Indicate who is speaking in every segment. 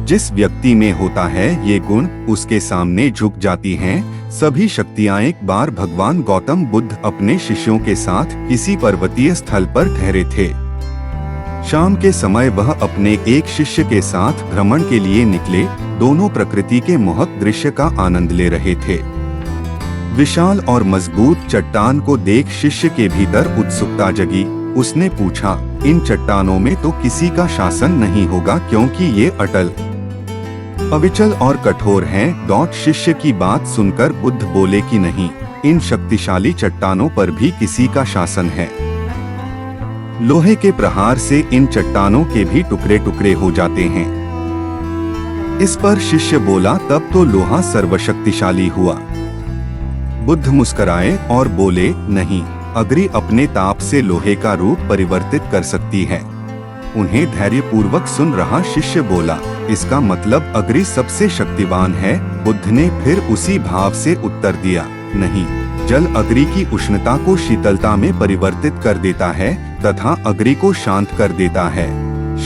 Speaker 1: जिस व्यक्ति में होता है ये गुण, उसके सामने झुक जाती हैं सभी शक्तियां। एक बार भगवान गौतम बुद्ध अपने शिष्यों के साथ किसी पर्वतीय स्थल पर ठहरे थे। शाम के समय वह अपने एक शिष्य के साथ भ्रमण के लिए निकले। दोनों प्रकृति के मोहक दृश्य का आनंद ले रहे थे। विशाल और मजबूत चट्टान को देख शिष्य के भीतर उत्सुकता जगी। उसने पूछा, इन चट्टानों में तो किसी का शासन नहीं होगा क्योंकि ये अटल, अविचल और कठोर हैं। शिष्य की बात सुनकर बुद्ध बोले कि नहीं, इन शक्तिशाली चट्टानों पर भी किसी का शासन है। लोहे के प्रहार से इन चट्टानों के भी टुकड़े टुकड़े हो जाते हैं। इस पर शिष्य बोला, तब तो लोहा सर्वशक्तिशाली हुआ। बुद्ध मुस्कुराए और बोले, नहीं, अग्नि अपने ताप से लोहे का रूप परिवर्तित कर सकती है। उन्हें धैर्यपूर्वक सुन रहा शिष्य बोला, इसका मतलब अग्नि सबसे शक्तिवान है। बुद्ध ने फिर उसी भाव से उत्तर दिया, नहीं, जल अग्नि की उष्णता को शीतलता में परिवर्तित कर देता है तथा अग्नि को शांत कर देता है।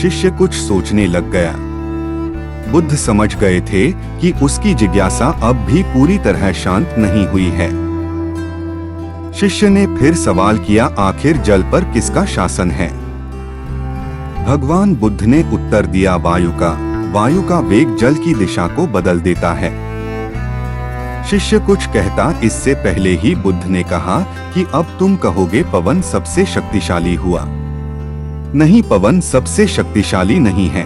Speaker 1: शिष्य कुछ सोचने लग गया। बुद्ध समझ गए थे कि उसकी जिज्ञासा अब भी पूरी तरह शांत नहीं हुई है। शिष्य ने फिर सवाल किया, आखिर जल पर किसका शासन है? भगवान बुद्ध ने उत्तर दिया, वायु का। वायु का वेग जल की दिशा को बदल देता है। शिष्य कुछ कहता, इससे पहले ही बुद्ध ने कहा कि अब तुम कहोगे पवन सबसे शक्तिशाली हुआ। नहीं, पवन सबसे शक्तिशाली नहीं है।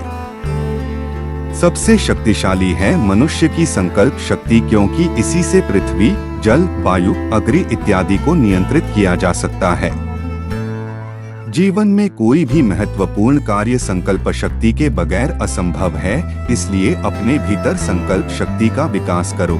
Speaker 1: सबसे शक्तिशाली है मनुष्य की संकल्प शक्ति, क्योंकि इसी से पृथ्वी, जल, वायु, अग्नि इत्यादि को नियंत्रित किया जा सकता है। जीवन में कोई भी महत्वपूर्ण कार्य संकल्प शक्ति के बगैर असंभव है, इसलिए अपने भीतर संकल्प शक्ति का विकास करो।